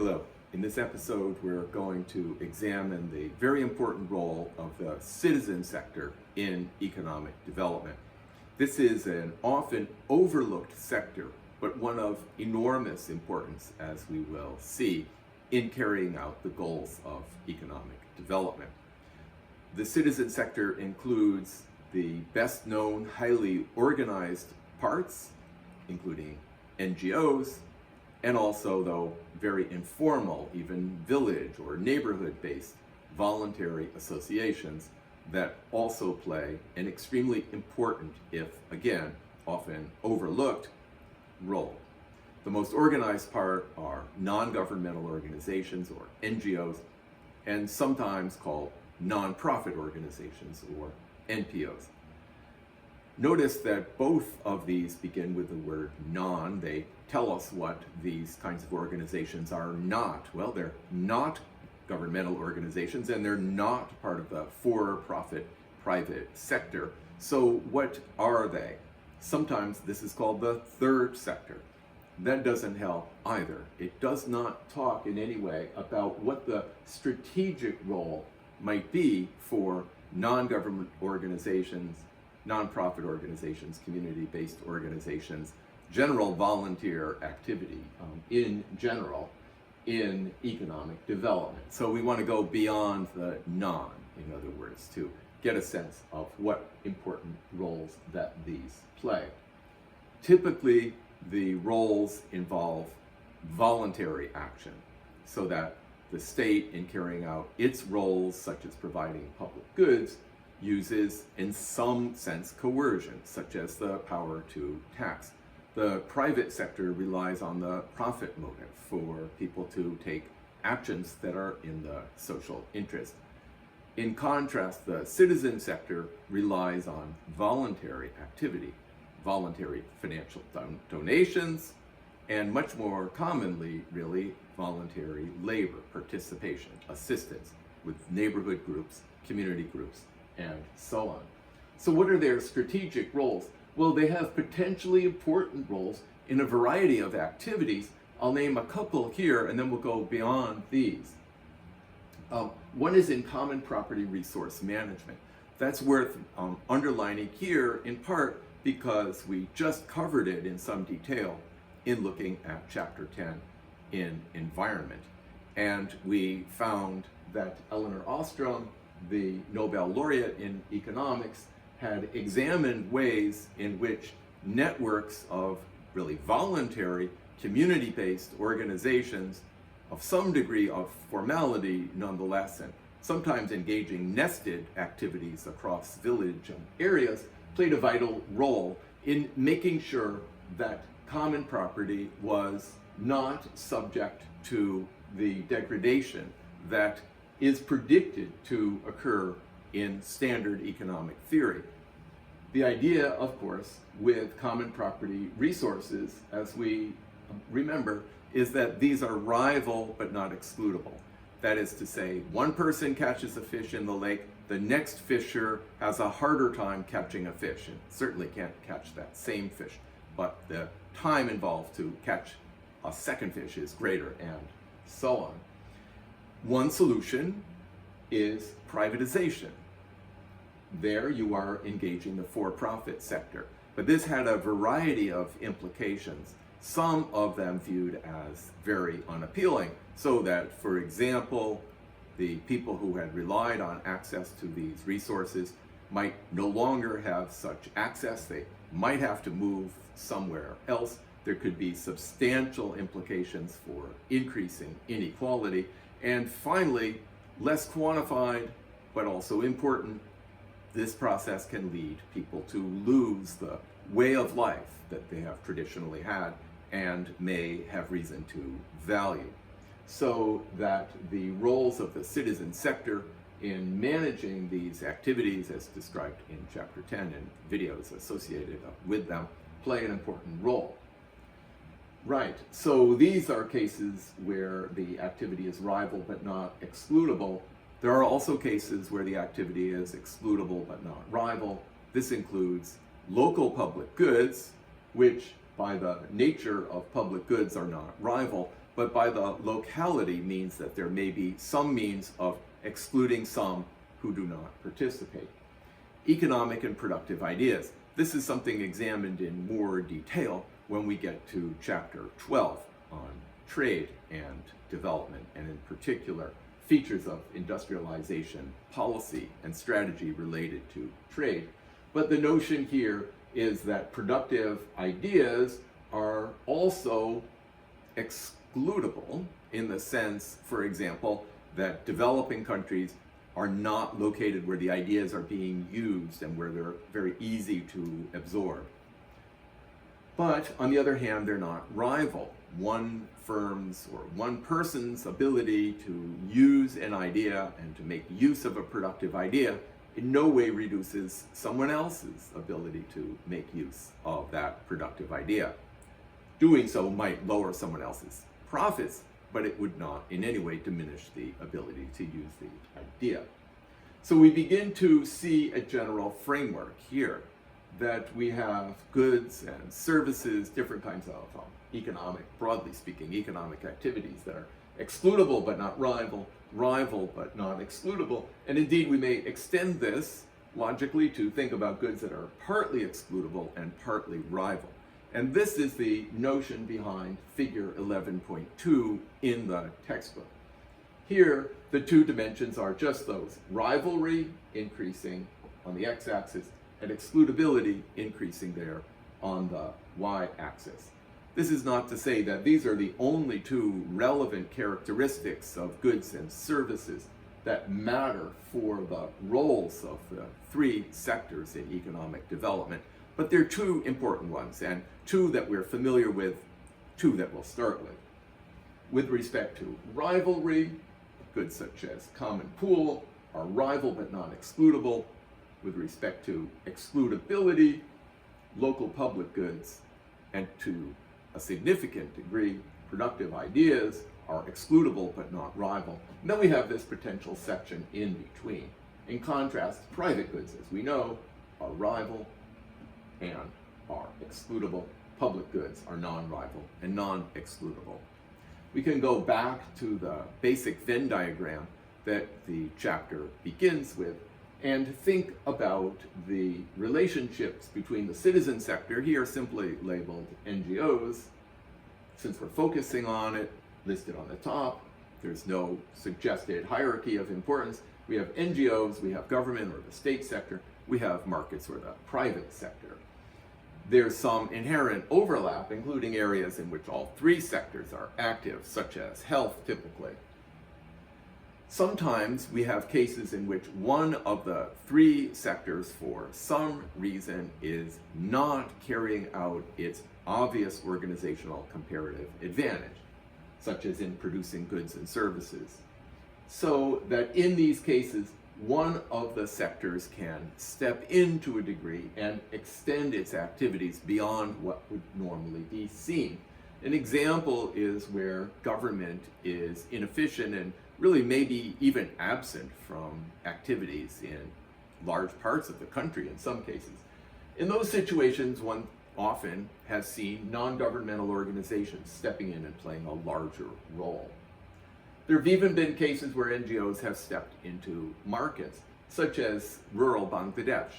Hello. In this episode, we're going to examine the very important role of the citizen sector in economic development. This is an often overlooked sector, but one of enormous importance, as we will see, in carrying out the goals of economic development. The citizen sector includes the best known, highly organized parts, including NGOs, and also, though very informal, even village or neighborhood-based voluntary associations that also play an extremely important, if again, often overlooked, role. The most organized part are non-governmental organizations, or NGOs, and sometimes called nonprofit organizations, or NPOs. Notice that both of these begin with the word non. They tell us what these kinds of organizations are not. Well, they're not governmental organizations, and they're not part of the for-profit private sector. So what are they? Sometimes this is called the third sector. That doesn't help either. It does not talk in any way about what the strategic role might be for non-government organizations, nonprofit organizations, community-based organizations, general volunteer activity in general in economic development. So we want to go beyond the non, in other words, to get a sense of what important roles that these play. Typically, the roles involve voluntary action, so that the state, in carrying out its roles, such as providing public goods, uses, in some sense, coercion, such as the power to tax. The private sector relies on the profit motive for people to take actions that are in the social interest. In contrast, the citizen sector relies on voluntary activity, voluntary financial donations, and much more commonly, really, voluntary labor, participation, assistance with neighborhood groups, community groups, and so on. So what are their strategic roles? Well, they have potentially important roles in a variety of activities. I'll name a couple here, and then we'll go beyond these. One is in common property resource management. That's worth underlining here, in part because we just covered it in some detail in looking at Chapter 10 in Environment. And we found that Elinor Ostrom, the Nobel laureate in economics, had examined ways in which networks of really voluntary, community-based organizations of some degree of formality nonetheless, and sometimes engaging nested activities across village areas, played a vital role in making sure that common property was not subject to the degradation that is predicted to occur in standard economic theory. The idea, of course, with common property resources, as we remember, is that these are rival but not excludable. That is to say, one person catches a fish in the lake, the next fisher has a harder time catching a fish, and certainly can't catch that same fish, but the time involved to catch a second fish is greater, and so on. One solution is privatization. There you are engaging the for-profit sector. But this had a variety of implications, some of them viewed as very unappealing, so that, for example, the people who had relied on access to these resources might no longer have such access. They might have to move somewhere else. There could be substantial implications for increasing inequality. And finally, less quantified, but also important, this process can lead people to lose the way of life that they have traditionally had and may have reason to value. So that the roles of the citizen sector in managing these activities, as described in Chapter 10 and videos associated with them, play an important role. Right, so these are cases where the activity is rival but not excludable. There are also cases where the activity is excludable but not rival. This includes local public goods, which by the nature of public goods are not rival, but by the locality means that there may be some means of excluding some who do not participate. Economic and productive ideas. This is something examined in more detail when we get to chapter 12 on trade and development, and in particular features of industrialization, policy, and strategy related to trade. But the notion here is that productive ideas are also excludable in the sense, for example, that developing countries are not located where the ideas are being used and where they're very easy to absorb. But on the other hand, they're not rival. One firm's or one person's ability to use an idea and to make use of a productive idea in no way reduces someone else's ability to make use of that productive idea. Doing so might lower someone else's profits, but it would not in any way diminish the ability to use the idea. So we begin to see a general framework here, that we have goods and services, different kinds of economic, broadly speaking, economic activities that are excludable but not rival, rival but not excludable. And indeed, we may extend this logically to think about goods that are partly excludable and partly rival. And this is the notion behind figure 11.2 in the textbook. Here, the two dimensions are just those: rivalry increasing on the x-axis and excludability increasing there on the y-axis. This is not to say that these are the only two relevant characteristics of goods and services that matter for the roles of the three sectors in economic development, but they're two important ones, and two that we're familiar with, two that we'll start with. With respect to rivalry, goods such as common pool are rival but not excludable. With respect to excludability, local public goods, and to a significant degree, productive ideas are excludable but not rival. And then we have this potential section in between. In contrast, private goods, as we know, are rival and are excludable. Public goods are non-rival and non-excludable. We can go back to the basic Venn diagram that the chapter begins with and think about the relationships between the citizen sector, here simply labeled NGOs. Since we're focusing on it, listed on the top, there's no suggested hierarchy of importance. We have NGOs, we have government or the state sector, we have markets or the private sector. There's some inherent overlap, including areas in which all three sectors are active, such as health typically. Sometimes we have cases in which one of the three sectors, for some reason, is not carrying out its obvious organizational comparative advantage, such as in producing goods and services. So that in these cases, one of the sectors can step in to a degree and extend its activities beyond what would normally be seen. An example is where government is inefficient and really maybe even absent from activities in large parts of the country in some cases. In those situations, one often has seen non-governmental organizations stepping in and playing a larger role. There have even been cases where NGOs have stepped into markets, such as rural Bangladesh.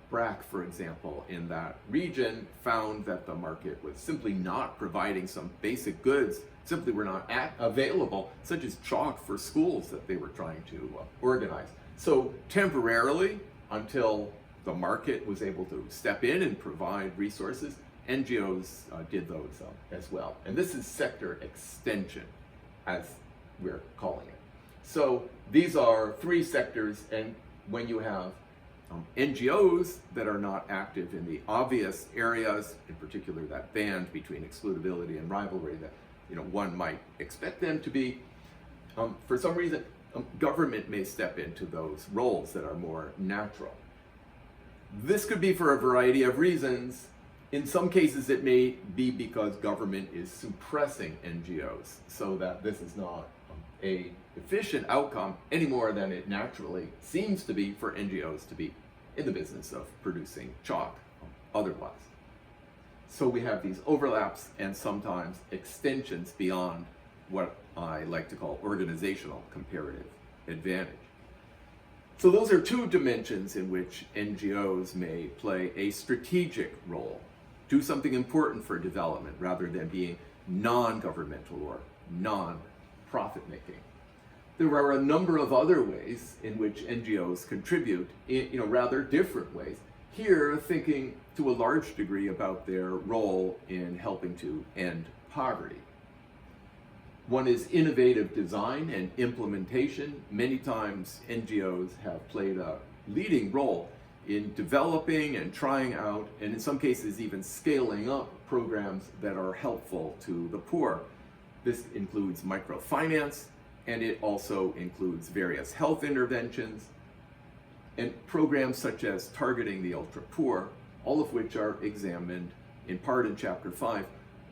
BRAC, for example, in that region found that the market was simply not providing some basic goods, simply were not available, such as chalk for schools that they were trying to organize. So temporarily, until the market was able to step in and provide resources, NGOs did those as well. And this is sector extension, as we're calling it. So these are three sectors, and when you have NGOs that are not active in the obvious areas, in particular that band between excludability and rivalry that one might expect them to be, for some reason, government may step into those roles that are more natural. This could be for a variety of reasons. In some cases, it may be because government is suppressing NGOs, so that this is not a efficient outcome any more than it naturally seems to be for NGOs to be in the business of producing chalk otherwise. So we have these overlaps and sometimes extensions beyond what I like to call organizational comparative advantage. So those are two dimensions in which NGOs may play a strategic role, do something important for development rather than being non-governmental or non-profit making. There are a number of other ways in which NGOs contribute in rather different ways. Here, thinking to a large degree about their role in helping to end poverty. One is innovative design and implementation. Many times NGOs have played a leading role in developing and trying out, and in some cases even scaling up programs that are helpful to the poor. This includes microfinance, and it also includes various health interventions and programs such as targeting the ultra poor, all of which are examined in part in Chapter 5,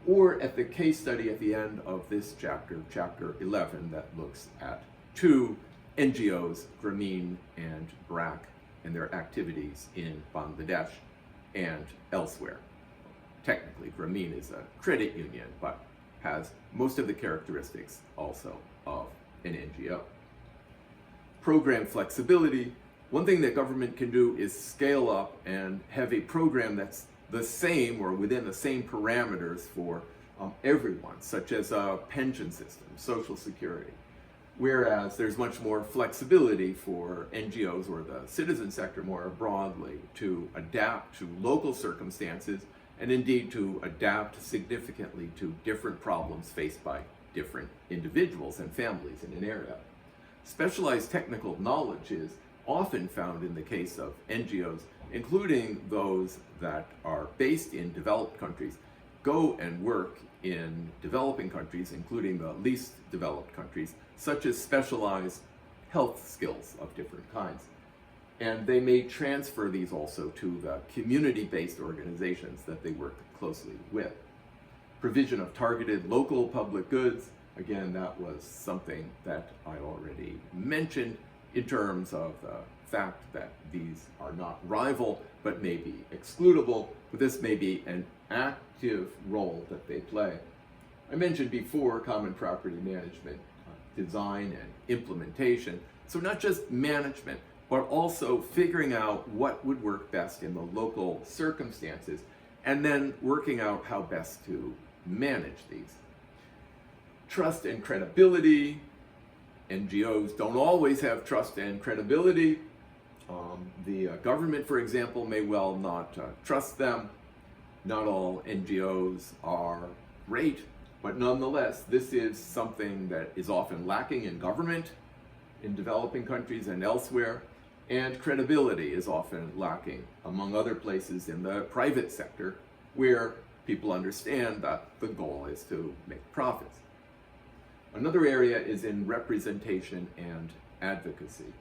or at the case study at the end of this chapter, Chapter 11, that looks at two NGOs, Grameen and BRAC, and their activities in Bangladesh and elsewhere. Technically, Grameen is a credit union, but has most of the characteristics also of an NGO. Program flexibility. One thing that government can do is scale up and have a program that's the same or within the same parameters for everyone, such as a pension system, Social Security. Whereas there's much more flexibility for NGOs or the citizen sector more broadly to adapt to local circumstances and indeed to adapt significantly to different problems faced by different individuals and families in an area. Specialized technical knowledge is often found in the case of NGOs, including those that are based in developed countries, go and work in developing countries, including the least developed countries, such as specialized health skills of different kinds. And they may transfer these also to the community-based organizations that they work closely with. Provision of targeted local public goods, again, that was something that I already mentioned in terms of the fact that these are not rival but may be excludable, but this may be an active role that they play. I mentioned before common property management, design and implementation. So not just management, but also figuring out what would work best in the local circumstances and then working out how best to manage these. Trust and credibility. NGOs don't always have trust and credibility. The government, for example, may well not trust them. Not all NGOs are great, but nonetheless, this is something that is often lacking in government in developing countries and elsewhere, and credibility is often lacking, among other places, in the private sector, where people understand that the goal is to make profits. Another area is in representation and advocacy.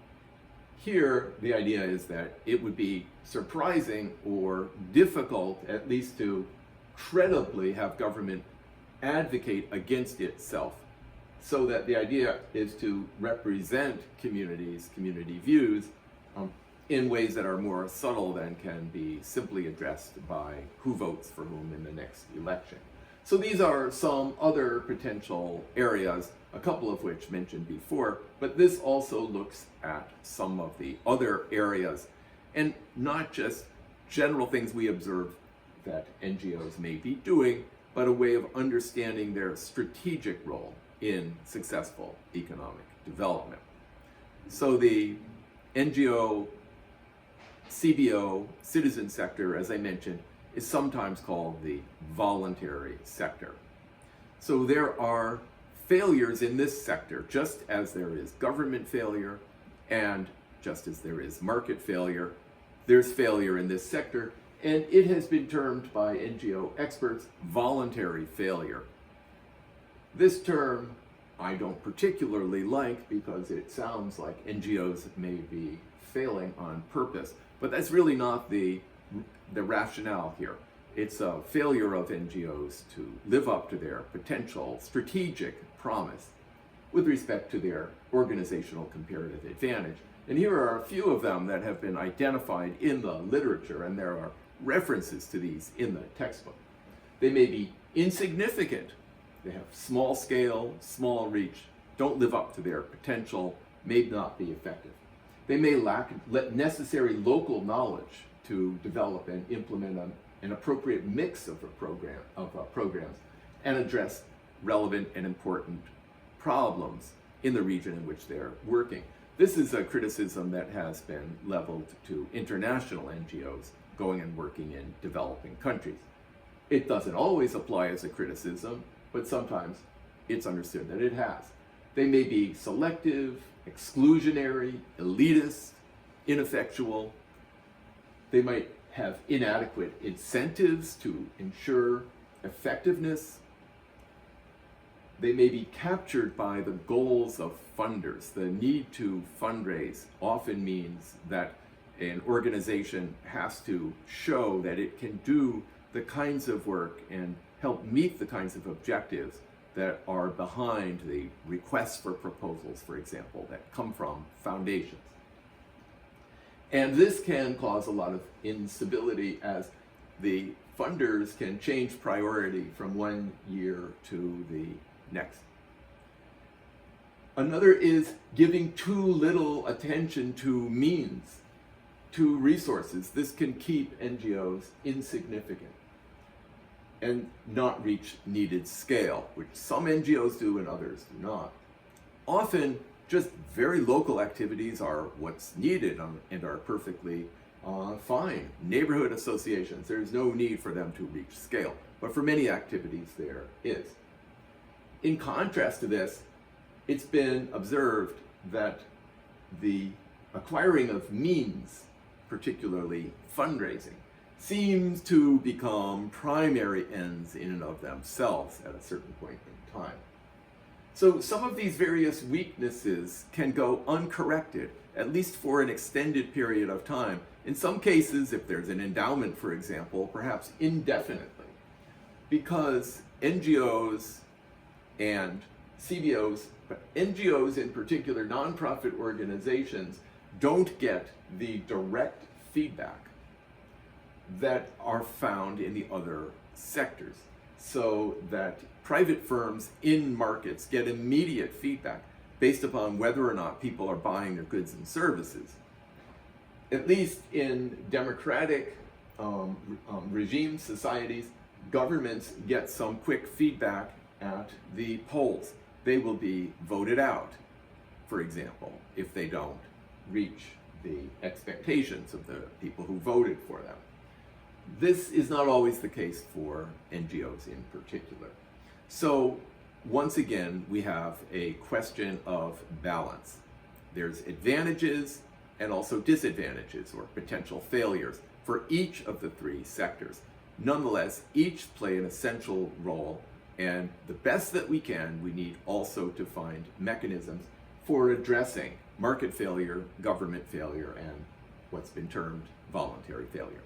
Here, the idea is that it would be surprising or difficult, at least to credibly have government advocate against itself, so that the idea is to represent communities, community views, in ways that are more subtle than can be simply addressed by who votes for whom in the next election. So these are some other potential areas, a couple of which mentioned before, but this also looks at some of the other areas and not just general things we observe that NGOs may be doing, but a way of understanding their strategic role in successful economic development. So the NGO, CBO, citizen sector, as I mentioned, is sometimes called the voluntary sector. So there are failures in this sector, just as there is government failure and just as there is market failure, there's failure in this sector, and it has been termed by NGO experts voluntary failure. This term I don't particularly like because it sounds like NGOs may be failing on purpose, but that's really not the rationale here. It's a failure of NGOs to live up to their potential strategic promise with respect to their organizational comparative advantage. And here are a few of them that have been identified in the literature, and there are references to these in the textbook. They may be insignificant. They have small scale, small reach, don't live up to their potential, may not be effective. They may lack necessary local knowledge to develop and implement an appropriate mix of programs and address relevant and important problems in the region in which they're working. This is a criticism that has been leveled to international NGOs going and working in developing countries. It doesn't always apply as a criticism, but sometimes it's understood that it has. They may be selective, exclusionary, elitist, ineffectual. They might have inadequate incentives to ensure effectiveness. They may be captured by the goals of funders. The need to fundraise often means that an organization has to show that it can do the kinds of work and help meet the kinds of objectives that are behind the requests for proposals, for example, that come from foundations. And this can cause a lot of instability as the funders can change priority from one year to the next. Another is giving too little attention to means, to resources. This can keep NGOs insignificant and not reach needed scale, which some NGOs do and others do not. Often, just very local activities are what's needed and are perfectly fine. Neighborhood associations, there's no need for them to reach scale, but for many activities there is. In contrast to this, it's been observed that the acquiring of means, particularly fundraising, seems to become primary ends in and of themselves at a certain point in time. So some of these various weaknesses can go uncorrected, at least for an extended period of time. In some cases, if there's an endowment, for example, perhaps indefinitely, because NGOs and CBOs, but NGOs in particular, nonprofit organizations, don't get the direct feedback that are found in the other sectors, so that private firms in markets get immediate feedback based upon whether or not people are buying their goods and services. At least in democratic regime societies, governments get some quick feedback at the polls. They will be voted out, for example, if they don't reach the expectations of the people who voted for them. This is not always the case for NGOs in particular. So once again, we have a question of balance. There's advantages and also disadvantages or potential failures for each of the three sectors. Nonetheless, each play an essential role, and the best that we can, we need also to find mechanisms for addressing market failure, government failure, and what's been termed voluntary failure.